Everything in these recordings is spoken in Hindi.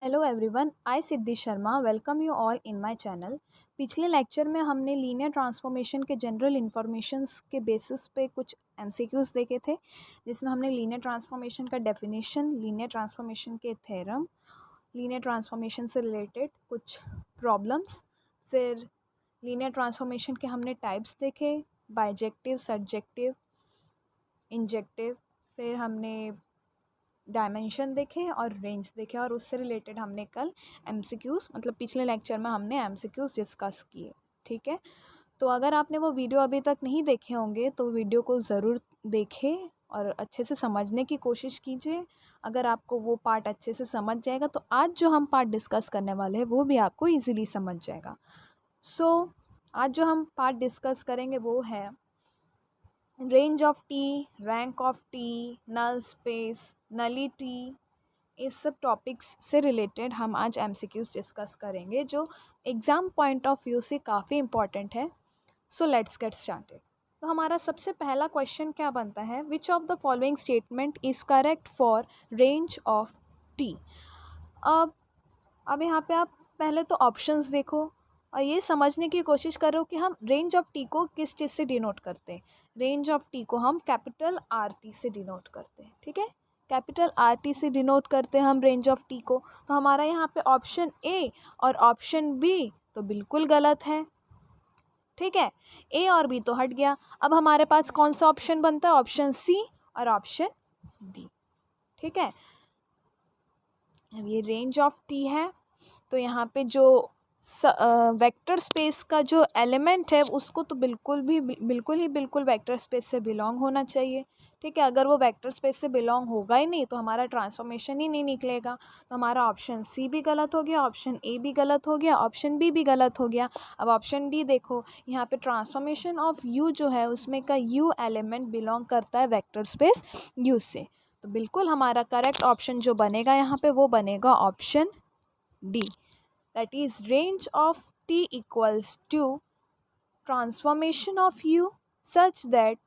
Hello everyone, I Siddhi Sharma welcome you all in my channel. पिछले लेक्चर में हमने लीनियर ट्रांसफॉर्मेशन के जनरल इन्फॉर्मेशंस के बेसिस पे कुछ एमसीक्यूज़ देखे थे, जिसमें हमने लीनियर ट्रांसफॉर्मेशन का डेफिनेशन, लीनियर ट्रांसफॉर्मेशन के थ्योरम, लीनियर ट्रांसफॉर्मेशन से रिलेटेड कुछ प्रॉब्लम्स, फिर लीनियर ट्रांसफॉर्मेशन के हमने टाइप्स देखे, बाइजेक्टिव, सरजेक्टिव, इंजेक्टिव, फिर हमने डायमेंशन देखे और रेंज देखे, और उससे रिलेटेड हमने कल एमसीक्यूज़ मतलब पिछले लेक्चर में हमने एमसीक्यूज़ डिस्कस किए। ठीक है, तो अगर आपने वो वीडियो अभी तक नहीं देखे होंगे तो वीडियो को ज़रूर देखें और अच्छे से समझने की कोशिश कीजिए। अगर आपको वो पार्ट अच्छे से समझ जाएगा तो आज जो हम पार्ट डिस्कस करने वाले हैं वो भी आपको ईज़िली समझ जाएगा। आज जो हम पार्ट डिस्कस करेंगे वो है range of T, rank of T, null space, nullity, इस सब टॉपिक्स से रिलेटेड हम आज एमसीक्यूज़ डिस्कस करेंगे जो एग्ज़ाम पॉइंट ऑफ व्यू से काफ़ी इम्पॉर्टेंट है। So let's get started. तो हमारा सबसे पहला क्वेश्चन क्या बनता है, which of the following statement is correct for range of T. अब यहाँ पे आप पहले तो ऑप्शंस देखो और ये समझने की कोशिश करो कि हम रेंज ऑफ टी को किस चीज़ से डिनोट करते हैं। रेंज ऑफ टी को हम कैपिटल आर टी से डिनोट करते हैं। ठीक है, कैपिटल आर टी से डिनोट करते हैं हम रेंज ऑफ टी को। तो हमारा यहाँ पे ऑप्शन ए और ऑप्शन बी तो बिल्कुल गलत है। ठीक है, ए और बी तो हट गया। अब हमारे पास कौन सा ऑप्शन बनता है, ऑप्शन सी और ऑप्शन डी। ठीक है, अब ये रेंज ऑफ टी है तो यहाँ पे जो वेक्टर स्पेस का जो एलिमेंट है उसको तो बिल्कुल वेक्टर स्पेस से बिलोंग होना चाहिए। ठीक है, अगर वो वेक्टर स्पेस से बिलोंग होगा ही नहीं तो हमारा ट्रांसफॉर्मेशन ही नहीं निकलेगा। तो हमारा ऑप्शन सी भी गलत हो गया, ऑप्शन ए भी गलत हो गया, ऑप्शन बी भी गलत हो गया। अब ऑप्शन डी देखो, यहाँ पे ट्रांसफॉर्मेशन ऑफ यू जो है उसमें का यू एलिमेंट बिलोंग करता है वेक्टर स्पेस यू से। तो बिल्कुल हमारा करेक्ट ऑप्शन जो बनेगा यहाँ पे वो बनेगा option D, that is range of t equals to transformation of u such that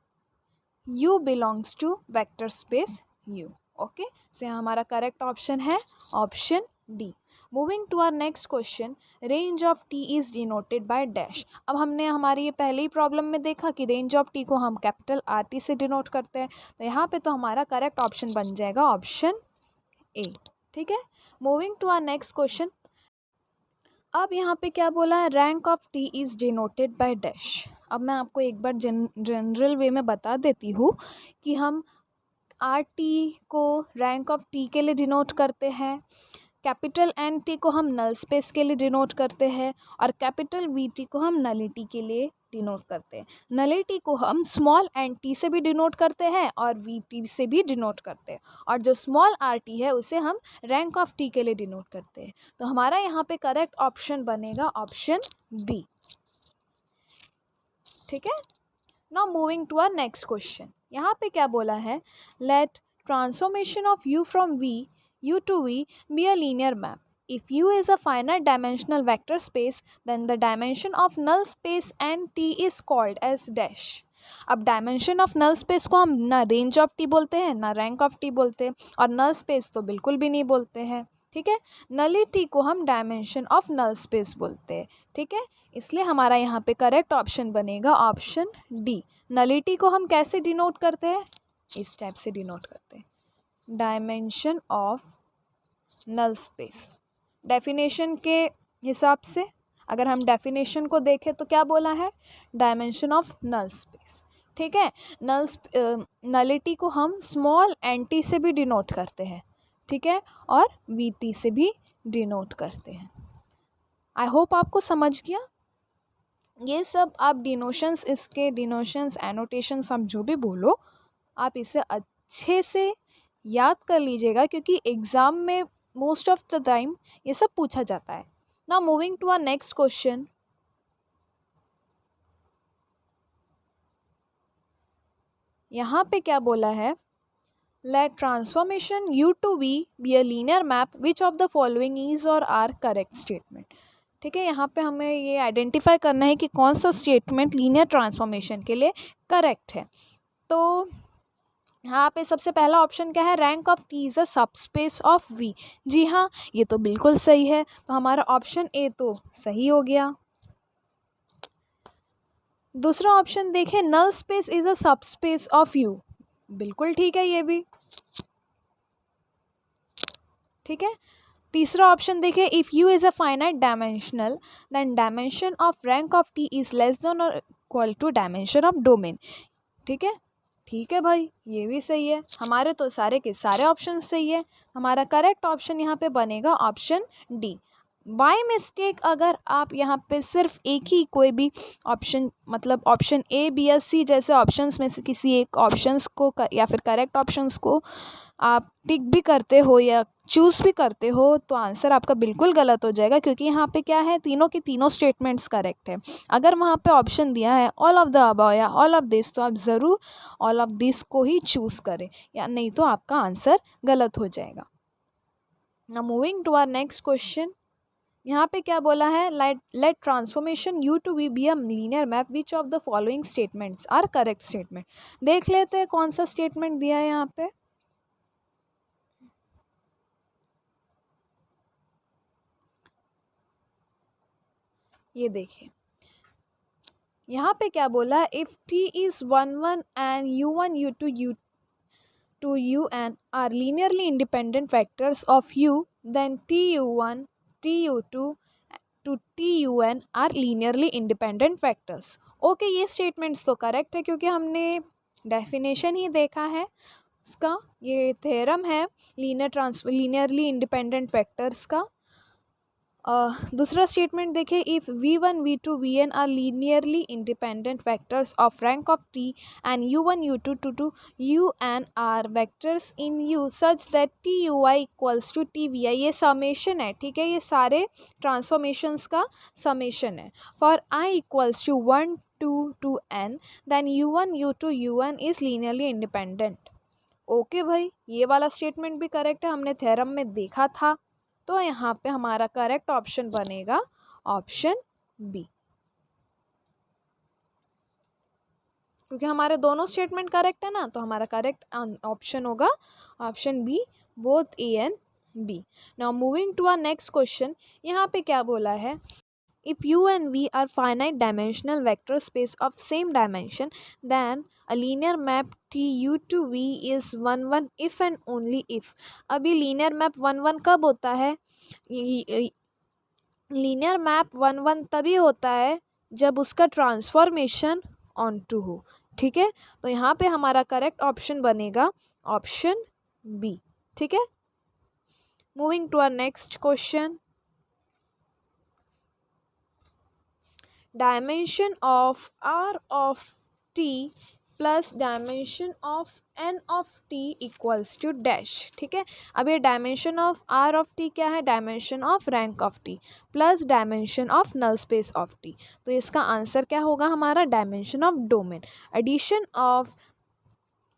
u belongs to vector space u. Okay, so यहाँ हमारा करेक्ट ऑप्शन है option D. Moving to our next question, range of T is denoted by dash. अब हमने हमारी ये पहले ही प्रॉब्लम में देखा कि रेंज ऑफ टी को हम कैपिटल आर टी से डिनोट करते हैं, तो यहाँ पे तो हमारा करेक्ट ऑप्शन बन जाएगा ऑप्शन ए। ठीक है, moving to our next question. अब यहाँ पे क्या बोला है, rank of T is denoted by dash. अब मैं आपको एक बार जनरल वे में बता देती हूँ कि हम आर टी को रैंक ऑफ टी के लिए डिनोट करते हैं, कैपिटल एन टी को हम नल स्पेस के लिए डिनोट करते हैं, और कैपिटल वी टी को हम नलिटी के लिए डिनोट करते हैं। नलिटी को हम स्मॉल एन टी से भी डिनोट करते हैं और वी टी से भी डिनोट करते हैं, और जो स्मॉल आर टी है उसे हम रैंक ऑफ टी के लिए डिनोट करते हैं। तो हमारा यहाँ पे करेक्ट ऑप्शन बनेगा ऑप्शन बी। ठीक है, now moving to our next question. यहाँ पे क्या बोला है, लेट ट्रांसफॉर्मेशन ऑफ u फ्रॉम u to v be a linear map. If u is a finite dimensional vector space, then the dimension of null space and t is called as dash. अब डायमेंशन ऑफ नल स्पेस को हम ना रेंज ऑफ टी बोलते हैं ना रैंक ऑफ टी बोलते हैं, और नल स्पेस तो बिल्कुल भी नहीं बोलते हैं। ठीक है, नलिटी को हम डायमेंशन ऑफ नल स्पेस बोलते हैं। ठीक है, इसलिए हमारा यहाँ पे करेक्ट ऑप्शन बनेगा ऑप्शन डी। नलिटी को हम कैसे डिनोट करते हैं, इस टाइप से डिनोट करते हैं, dimension of null space. Definition के हिसाब से अगर हम डेफिनेशन को देखें तो क्या बोला है, डायमेंशन ऑफ नल स्पेस। ठीक है, नलिटी को हम स्मॉल एन टी से भी डिनोट करते हैं। ठीक है, और वी टी से भी डिनोट करते हैं। आई होप आपको समझ गया। ये सब आप डिनोशंस, इसके डिनोशंस, एनोटेशंस, आप जो भी बोलो आप इसे अच्छे से याद कर लीजिएगा, क्योंकि एग्ज़ाम में मोस्ट ऑफ द टाइम ये सब पूछा जाता है। Now moving to our next question. यहाँ पे क्या बोला है, let transformation u to v be a linear map, which of the following is or are correct statement. ठीक है, यहाँ पे हमें ये आइडेंटिफाई करना है कि कौन सा स्टेटमेंट लीनियर ट्रांसफॉर्मेशन के लिए करेक्ट है। तो यहाँ पे सबसे पहला ऑप्शन क्या है, rank of T is a subspace of V. जी हाँ, ये तो बिल्कुल सही है, तो हमारा ऑप्शन ए तो सही हो गया। दूसरा ऑप्शन देखें, null space is a subspace of U. बिल्कुल ठीक है ये भी, ठीक है। तीसरा ऑप्शन देखें, if U is a finite dimensional then dimension of rank of T is less than और equal to dimension of domain. ठीक है, ठीक है भाई, ये भी सही है। हमारे तो सारे के सारे ऑप्शन सही है। हमारा करेक्ट ऑप्शन यहाँ पे बनेगा ऑप्शन डी। बाय मिस्टेक अगर आप यहाँ पे सिर्फ एक ही कोई भी ऑप्शन, मतलब ऑप्शन ए बी या सी जैसे ऑप्शंस में से किसी एक ऑप्शंस को या फिर करेक्ट ऑप्शंस को आप टिक भी करते हो या चूज़ भी करते हो, तो आंसर आपका बिल्कुल गलत हो जाएगा, क्योंकि यहाँ पे क्या है, तीनों की तीनों स्टेटमेंट्स करेक्ट है। अगर वहाँ पे ऑप्शन दिया है ऑल ऑफ द अबव या ऑल ऑफ दिस, तो आप ज़रूर ऑल ऑफ दिस को ही चूज़ करें, या नहीं तो आपका आंसर गलत हो जाएगा। Now moving to our next question. यहाँ पे क्या बोला है, let transformation U to be a linear map which of the following statements are correct statement. देख लेते हैं कौन सा स्टेटमेंट दिया है यहाँ पे। ये देखिए, यहाँ पे क्या बोला है, if T is 1 1 and u1 u2 un are linearly independent vectors of u, then tu1 tu2 to tun are linearly independent vectors। Okay, ये स्टेटमेंट्स तो करेक्ट है, क्योंकि हमने डेफिनेशन ही देखा है इसका, ये थ्योरम है लीनियरली इंडिपेंडेंट वेक्टर्स का। दूसरा स्टेटमेंट देखिए, if v1 v2 vn are linearly independent vectors of rank of t and u1 u2 to un are vectors in u such that tuy equals to tvi। ये समेशन है, ठीक है, ये सारे ट्रांसफॉर्मेशंस का समेशन है। For i equals to 1 2 to n then u1 u2 un is linearly independent. Okay भाई, ये वाला स्टेटमेंट भी करेक्ट है, हमने थ्योरम में देखा था। तो यहाँ पे हमारा करेक्ट ऑप्शन बनेगा ऑप्शन बी, क्योंकि हमारे दोनों स्टेटमेंट करेक्ट है ना, तो हमारा करेक्ट ऑप्शन होगा option B, both A and B. Now moving to our next question. यहाँ पे क्या बोला है, if u and v are finite dimensional vector space of same dimension, then a linear map t u to v is 1 1 if and only if। अभी लीनियर मैप 1 1 कब होता है, लीनियर मैप 1 1 तभी होता है जब उसका ट्रांसफॉर्मेशन ऑन टू हो। ठीक है, तो यहाँ पे हमारा करेक्ट ऑप्शन बनेगा ऑप्शन बी। ठीक है, moving to our next question. Dimension of r of t plus dimension of n of t equals to dash. ठीक है, अब ये dimension of r of t क्या है, dimension of rank of t plus dimension of null space of t। तो इसका आंसर क्या होगा हमारा, dimension of domain. Addition of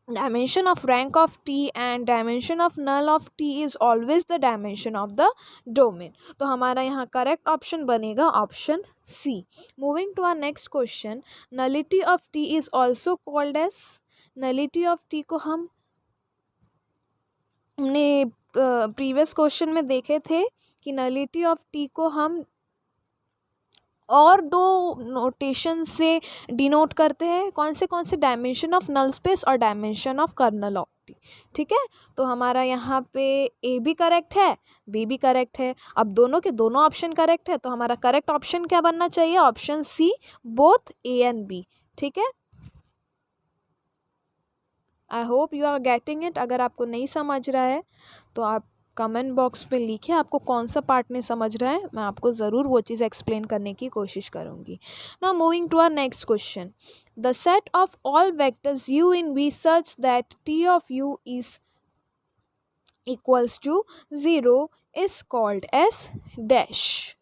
dimension of rank of t and dimension of null of t is always the dimension of the domain। तो हमारा यहाँ करेक्ट ऑप्शन बनेगा option C. Moving to our next question, nullity of t is also called as. Nullity of t को हमने प्रीवियस क्वेश्चन में देखे थे कि नलिटी ऑफ t को हम और दो नोटेशन से डिनोट करते हैं, कौन से डायमेंशन ऑफ नल स्पेस और dimension of kernel of T. ठीक है, तो हमारा यहाँ पे ए भी करेक्ट है, बी भी करेक्ट है। अब दोनों के दोनों ऑप्शन करेक्ट है, तो हमारा करेक्ट ऑप्शन क्या बनना चाहिए, option C, both A and B. ठीक है, I hope you are getting it. अगर आपको नहीं समझ रहा है तो आप कमेंट बॉक्स में लिखिए आपको कौन सा पार्ट नहीं समझ रहा है, मैं आपको ज़रूर वो चीज़ एक्सप्लेन करने की कोशिश करूँगी। Now moving to our next question, the set of all vectors u in v such that t of u is equals to 0 is called as dash.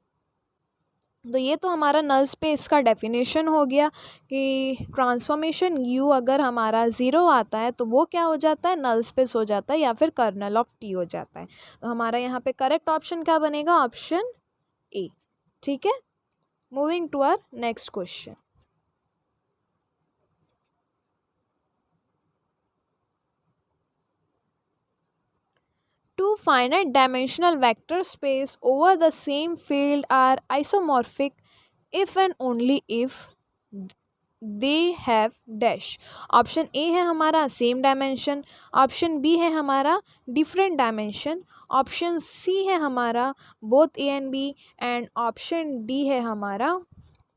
तो ये तो हमारा नल स्पेस का डेफिनेशन हो गया कि ट्रांसफॉर्मेशन u अगर हमारा 0 आता है तो वो क्या हो जाता है, नल स्पेस हो जाता है या फिर कर्नल ऑफ t हो जाता है। तो हमारा यहाँ पे करेक्ट ऑप्शन क्या बनेगा, ऑप्शन ए। ठीक है, moving to our next question. two finite dimensional vector space over the same field are isomorphic if and only if they have dash. Option A है हमारा सेम डायमेंशन, ऑप्शन बी है हमारा डिफरेंट डायमेंशन, ऑप्शन सी है हमारा both A and B, and option D है हमारा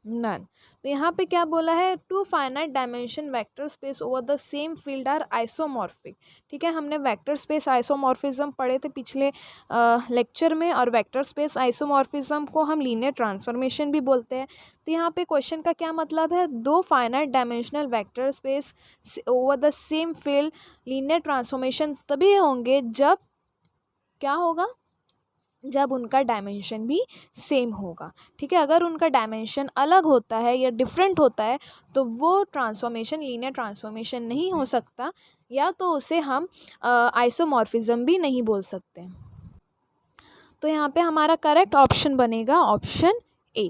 नन। तो यहाँ पे क्या बोला है, two finite dimension vector space over the same field are isomorphic. ठीक है, हमने वेक्टर स्पेस आइसोमॉर्फिज्म पढ़े थे पिछले लेक्चर में, और वेक्टर स्पेस आइसोमॉर्फिज्म को हम लीनियर ट्रांसफॉर्मेशन भी बोलते हैं। तो यहाँ पे क्वेश्चन का क्या मतलब है, दो finite dimensional vector space over the same field linear transformation तभी होंगे जब क्या होगा, जब उनका डायमेंशन भी सेम होगा। ठीक है, अगर उनका डायमेंशन अलग होता है या डिफरेंट होता है तो वो ट्रांसफॉर्मेशन लीनियर ट्रांसफॉर्मेशन नहीं हो सकता, या तो उसे हम आइसोमॉर्फिज्म भी नहीं बोल सकते। तो यहाँ पे हमारा करेक्ट ऑप्शन बनेगा option A.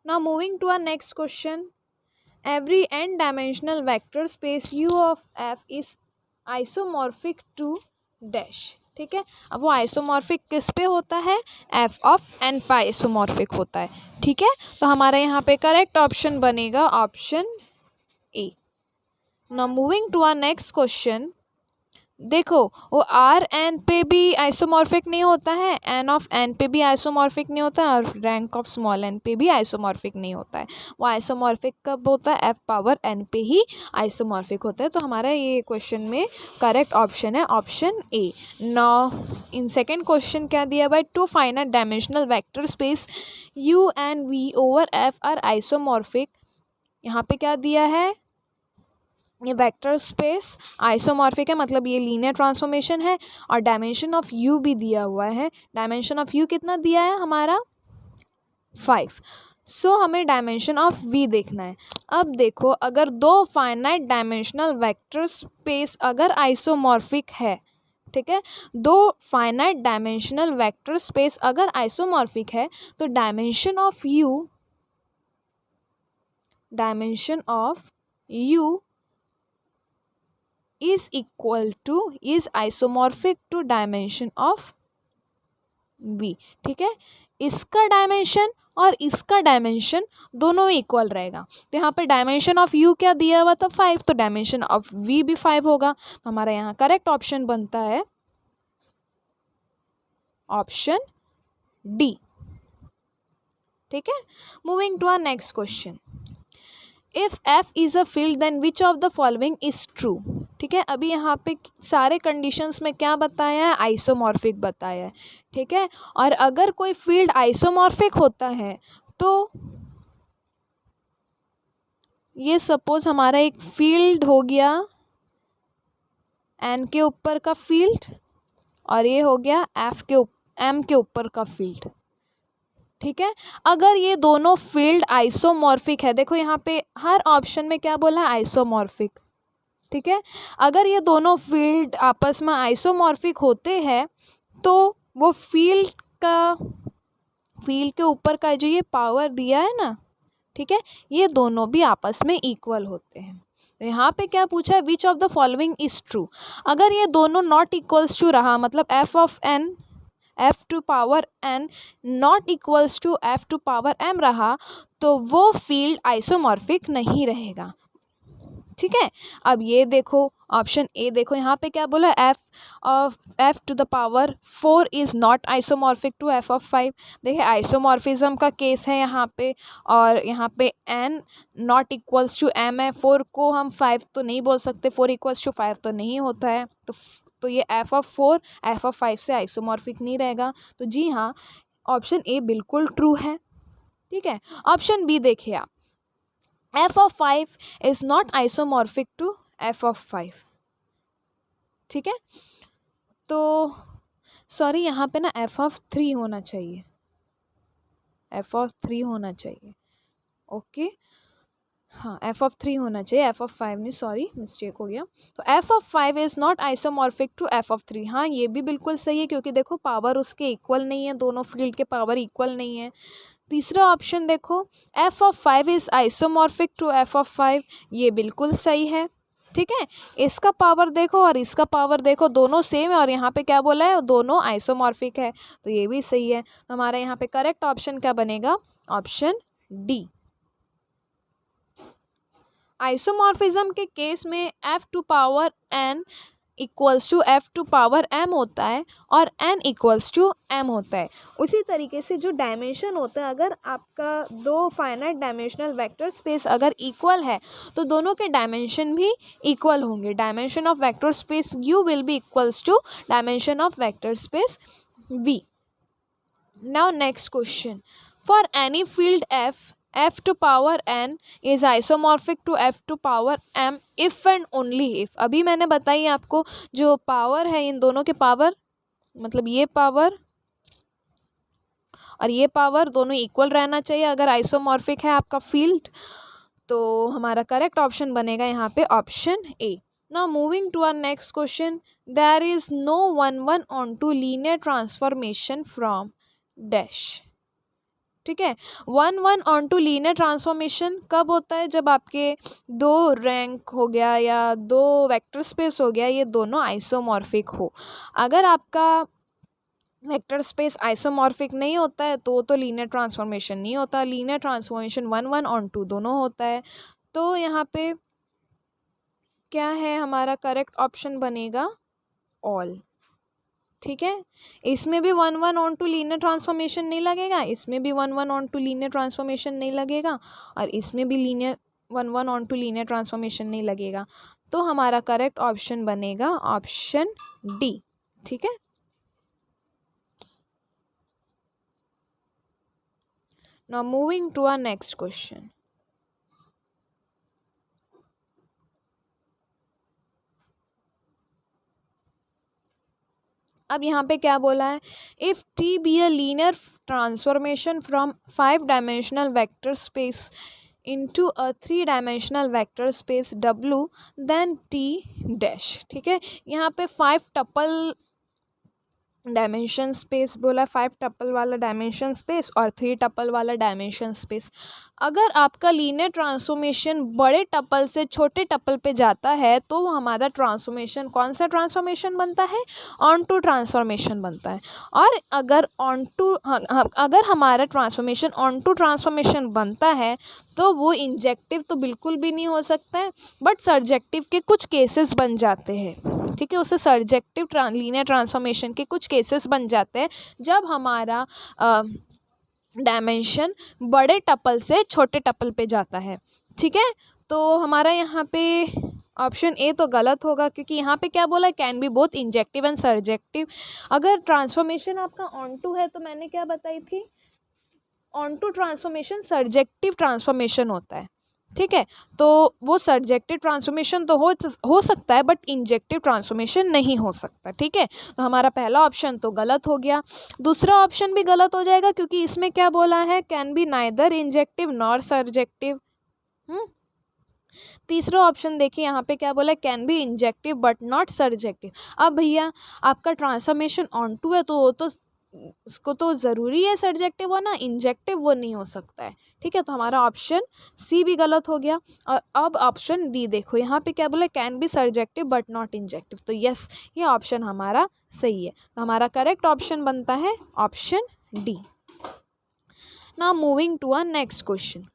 Now moving to our next question, every n dimensional vector space u of f is isomorphic to dash. ठीक है, अब वो आइसोमॉर्फिक किस पे होता है, f ऑफ n पे आइसोमॉर्फिक होता है। ठीक है, तो हमारा यहाँ पे करेक्ट ऑप्शन बनेगा option A. Now moving to our next question, देखो वो आर एन पे भी आइसोमॉर्फिक नहीं होता है, एन ऑफ एन पे भी आइसोमॉर्फिक नहीं होता है, और रैंक ऑफ स्मॉल एन पे भी आइसोमॉर्फिक नहीं होता है। वो आइसोमॉर्फिक कब होता है, एफ पावर एन पे ही आइसोमॉर्फिक होता है। तो हमारा ये क्वेश्चन में करेक्ट ऑप्शन है option A. Now in second question क्या दिया भाई, two finite dimensional vector space U and V over F are isomorphic. यहाँ पे क्या दिया है, ये वेक्टर स्पेस आइसोमॉर्फिक है, मतलब ये लीनियर ट्रांसफॉर्मेशन है, और डायमेंशन ऑफ यू भी दिया हुआ है। डायमेंशन ऑफ यू कितना दिया है हमारा 5। सो हमें डायमेंशन ऑफ वी देखना है। अब देखो, अगर दो फाइनाइट डायमेंशनल वेक्टर स्पेस अगर आइसोमॉर्फिक है, ठीक है, दो फाइनाइट डायमेंशनल वेक्टर स्पेस अगर आइसोमॉर्फिक है तो dimension of you is equal to is isomorphic to dimension of v। ठीक है, इसका डायमेंशन और इसका डायमेंशन दोनों इक्वल रहेगा। तो यहाँ पर डायमेंशन ऑफ u क्या दिया हुआ था 5, तो डायमेंशन ऑफ v भी 5 होगा। तो हमारा यहाँ करेक्ट ऑप्शन बनता है ऑप्शन डी। ठीक है, moving to our next question, if f is a field then which of the following is true. ठीक है, अभी यहाँ पे सारे कंडीशंस में क्या बताया है, आइसोमॉर्फिक बताया है। ठीक है, और अगर कोई फील्ड आइसोमॉर्फिक होता है तो ये सपोज हमारा एक फील्ड हो गया एन के ऊपर का फील्ड, और ये हो गया एम के ऊपर का फील्ड। ठीक है, अगर ये दोनों फील्ड आइसोमॉर्फिक है, देखो यहाँ पे हर ऑप्शन में क्या बोला है, आइसोमॉर्फिक। ठीक है, अगर ये दोनों फील्ड आपस में आइसोमॉर्फिक होते हैं तो वो फील्ड के ऊपर का जो ये पावर दिया है ना, ठीक है, ये दोनों भी आपस में इक्वल होते हैं। तो यहाँ पे क्या पूछा है, which of the following is true. अगर ये दोनों नॉट इक्वल्स टू रहा, मतलब F to power N not equals to F to power M रहा, तो वो फील्ड आइसोमॉर्फिक नहीं रहेगा। ठीक है, अब ये देखो ऑप्शन ए, देखो यहाँ पे क्या बोला, F to the power 4 is not isomorphic to F of 5। देखिए आइसोमॉर्फिज्म का केस है यहाँ पे, और यहाँ पे N not equals to M है, 4 को हम 5 तो नहीं बोल सकते, 4 इक्वल्स टू 5 तो नहीं होता है, तो ये एफ ऑफ 4 एफ ऑफ 5 से आइसोमॉर्फिक नहीं रहेगा। तो जी हाँ, ऑप्शन ए बिल्कुल ट्रू है। ठीक है, ऑप्शन बी देखिए आप, f of 5 is not isomorphic to f of 5। ठीक है, तो सॉरी यहाँ पे ना f of 3 होना चाहिए, f of 3 होना चाहिए। ओके, हाँ f of 3 होना चाहिए, f of 5 नहीं, सॉरी मिस्टेक हो गया। तो f of 5 is not isomorphic to f of 3। हाँ ये भी बिल्कुल सही है, क्योंकि देखो पावर उसके इक्वल नहीं है, दोनों फील्ड के पावर इक्वल नहीं है। तीसरा ऑप्शन देखो, f of 5 is isomorphic to f of 5, ये बिल्कुल सही है। ठीक है। इसका पावर देखो और इसका पावर देखो, दोनों सेम है और यहाँ पे क्या बोला है, दोनों आइसोमॉर्फिक है, तो ये भी सही है। हमारा यहाँ पे करेक्ट ऑप्शन क्या बनेगा, ऑप्शन डी। आइसोमॉर्फिज्म के केस में f to power n equals to f to power m होता है और n इक्वल्स टू m होता है। उसी तरीके से जो डायमेंशन होता है, अगर आपका दो फाइनाइट डायमेंशनल वेक्टर स्पेस अगर इक्वल है तो दोनों के डायमेंशन भी इक्वल होंगे। Dimension of vector space u will be equals to dimension of vector space v। Now next question, for any field f to power n is isomorphic to f to power m if and only if। अभी मैंने बताई आपको जो पावर है, इन दोनों के पावर मतलब ये पावर और ये पावर दोनों इक्वल रहना चाहिए अगर आइसोमॉर्फिक है आपका फील्ड। तो हमारा करेक्ट ऑप्शन बनेगा यहाँ पे option A. Now moving to our next question, there is no 1 1 onto linear transformation from dash. ठीक है, 1 1 onto लीनियर ट्रांसफॉर्मेशन कब होता है, जब आपके दो रैंक हो गया या दो वेक्टर स्पेस हो गया, ये दोनों आइसोमॉर्फिक हो। अगर आपका वेक्टर स्पेस आइसोमॉर्फिक नहीं होता है तो लीनियर ट्रांसफॉर्मेशन नहीं होता। लीनियर ट्रांसफॉर्मेशन 1 1 onto दोनों होता है। तो यहाँ पे क्या है, हमारा करेक्ट ऑप्शन बनेगा ऑल। ठीक है, इसमें भी 1 1 onto लीनियर ट्रांसफॉर्मेशन नहीं लगेगा, इसमें भी 1 1 onto लीनियर ट्रांसफॉर्मेशन नहीं लगेगा और इसमें भी 1 1 onto लीनियर ट्रांसफॉर्मेशन नहीं लगेगा। तो हमारा करेक्ट ऑप्शन बनेगा ऑप्शन डी। ठीक है, now moving to our next question. अब यहाँ पे क्या बोला है, if T be a linear transformation from 5 dimensional vector space into a 3 dimensional vector space W then T dash. ठीक है, यहाँ पे 5 टपल डायमेंशन स्पेस बोला, 5 टपल वाला डायमेंशन स्पेस और 3 टपल वाला डायमेंशन स्पेस। अगर आपका लीनियर ट्रांसफॉर्मेशन बड़े टपल से छोटे टपल पे जाता है तो हमारा ट्रांसफॉर्मेशन कौन सा ट्रांसफॉर्मेशन बनता है, ऑन टू ट्रांसफॉर्मेशन बनता है। और अगर हमारा ट्रांसफॉर्मेशन ऑन टू ट्रांसफॉर्मेशन बनता है तो वो इंजेक्टिव तो बिल्कुल भी नहीं हो सकता है, बट सर्जेक्टिव के कुछ केसेस बन जाते हैं। ठीक है, उससे सर्जेक्टिव लीनियर ट्रांसफॉर्मेशन के कुछ केसेस बन जाते हैं जब हमारा डायमेंशन बड़े टपल से छोटे टपल पे जाता है। ठीक है, तो हमारा यहाँ पे ऑप्शन ए तो गलत होगा, क्योंकि यहाँ पे क्या बोला, can be both injective and surjective. अगर ट्रांसफॉर्मेशन आपका ऑन टू है तो मैंने क्या बताई थी, onto transformation surjective transformation होता है। ठीक है, तो वो सर्जेक्टिव ट्रांसफॉर्मेशन तो हो सकता है बट इंजेक्टिव ट्रांसफॉर्मेशन नहीं हो सकता। ठीक है, तो हमारा पहला ऑप्शन तो गलत हो गया, दूसरा ऑप्शन भी गलत हो जाएगा क्योंकि इसमें क्या बोला है, can B neither injective nor surjective. तीसरा ऑप्शन देखिए, यहाँ पे क्या बोला है, can be injective but not surjective. अब भैया आपका ट्रांसफॉर्मेशन ऑन टू है तो वो तो उसको तो ज़रूरी है सर्जेक्टिव होना, इंजेक्टिव वो नहीं हो सकता है। ठीक है, तो हमारा ऑप्शन सी भी गलत हो गया। और अब ऑप्शन डी देखो, यहाँ पे क्या बोला, can be surjective but not injective. तो यस, ये ऑप्शन हमारा सही है, तो हमारा करेक्ट ऑप्शन बनता है option D. Now moving to our next question,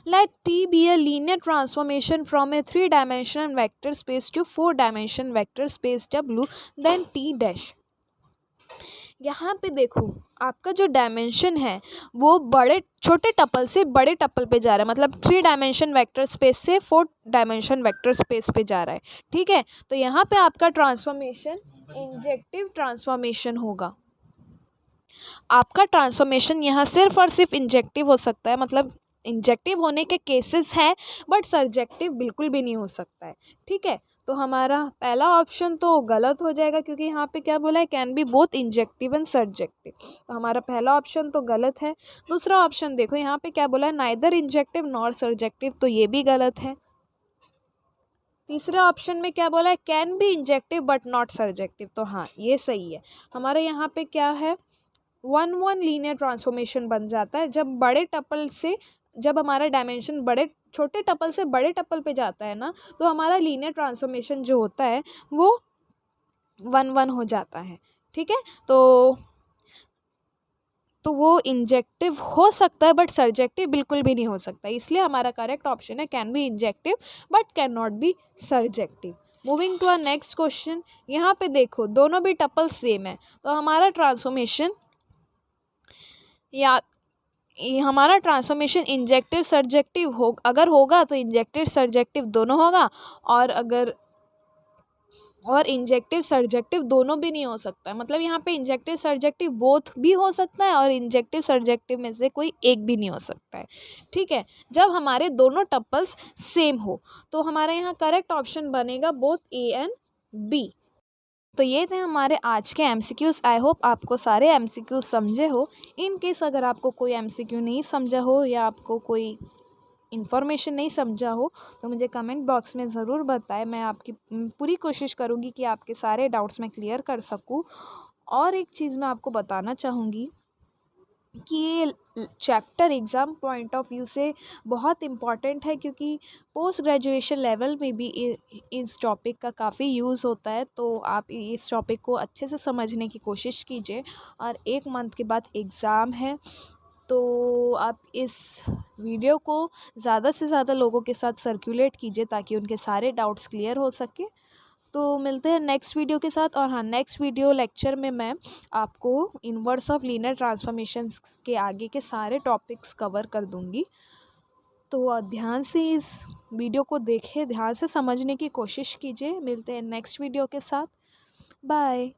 let T be a linear transformation from a 3-dimensional vector space to 4-dimensional vector space W, then T dash। यहाँ पे देखो, आपका जो डायमेंशन है वो छोटे टपल से बड़े टपल पे जा रहा है, मतलब 3 डायमेंशन वेक्टर स्पेस से 4 डायमेंशन वेक्टर स्पेस पे जा रहा है। ठीक है, तो यहाँ पे आपका ट्रांसफॉर्मेशन इंजेक्टिव ट्रांसफॉर्मेशन होगा। आपका ट्रांसफॉर्मेशन यहाँ सिर्फ और सिर्फ इंजेक्टिव हो सकता है, मतलब इंजेक्टिव होने के केसेस हैं बट सर्जेक्टिव बिल्कुल भी नहीं हो सकता है। ठीक है, तो हमारा पहला ऑप्शन तो गलत हो जाएगा क्योंकि यहाँ पे क्या बोला है, can be both injective and surjective. तो हमारा पहला ऑप्शन तो गलत है। दूसरा ऑप्शन देखो, यहाँ पे क्या बोला है, नाइदर इंजेक्टिव नॉर सर्जेक्टिव, तो ये भी गलत है। तीसरे ऑप्शन में क्या बोला है, can be injective but not surjective, तो हाँ ये सही है। हमारे यहाँ पे क्या है, 1 1 लीनियर ट्रांसफॉर्मेशन बन जाता है जब बड़े टपल से, जब हमारा डायमेंशन बड़े छोटे टपल से बड़े टपल पे जाता है ना, तो हमारा लीनियर ट्रांसफॉर्मेशन जो होता है वो 1-1 हो जाता है। ठीक है, तो वो इंजेक्टिव हो सकता है बट सर्जेक्टिव बिल्कुल भी नहीं हो सकता, इसलिए हमारा करेक्ट ऑप्शन है can be injective but can not be surjective. Moving to our next question. यहाँ पे देखो दोनों भी टपल सेम है, तो हमारा ट्रांसफॉर्मेशन हमारा ट्रांसफॉर्मेशन इंजेक्टिव सर्जेक्टिव अगर होगा तो इंजेक्टिव सर्जेक्टिव दोनों होगा, और इंजेक्टिव सर्जेक्टिव दोनों भी नहीं हो सकता है। मतलब यहाँ पे इंजेक्टिव सर्जेक्टिव बोथ भी हो सकता है और इंजेक्टिव सर्जेक्टिव में से कोई एक भी नहीं हो सकता है। ठीक है, जब हमारे दोनों टपल्स सेम हो तो हमारे यहाँ करेक्ट ऑप्शन बनेगा बोथ ए एंड बी। तो ये थे हमारे आज के एमसीक्यूज़। आई होप आपको सारे एमसीक्यूज़ समझे हो। इन केस अगर आपको कोई एमसीक्यू नहीं समझा हो या आपको कोई इन्फॉर्मेशन नहीं समझा हो तो मुझे कमेंट बॉक्स में ज़रूर बताएं। मैं आपकी पूरी कोशिश करूँगी कि आपके सारे डाउट्स मैं क्लियर कर सकूँ। और एक चीज़ मैं आपको बताना चाहूँगी कि ये chapter exam point of view से बहुत इम्पॉर्टेंट है, क्योंकि पोस्ट ग्रेजुएशन लेवल में भी इस टॉपिक का काफ़ी यूज़ होता है। तो आप इस टॉपिक को अच्छे से समझने की कोशिश कीजिए। और 1 मंथ के बाद एग्ज़ाम है, तो आप इस वीडियो को ज़्यादा से ज़्यादा लोगों के साथ सर्कुलेट कीजिए ताकि उनके सारे डाउट्स क्लियर हो सके। तो मिलते हैं नेक्स्ट वीडियो के साथ। और हाँ, नेक्स्ट वीडियो लेक्चर में मैं आपको इनवर्स ऑफ लीनियर ट्रांसफॉर्मेशंस के आगे के सारे टॉपिक्स कवर कर दूँगी। तो ध्यान से इस वीडियो को देखें, ध्यान से समझने की कोशिश कीजिए। मिलते हैं नेक्स्ट वीडियो के साथ। बाय।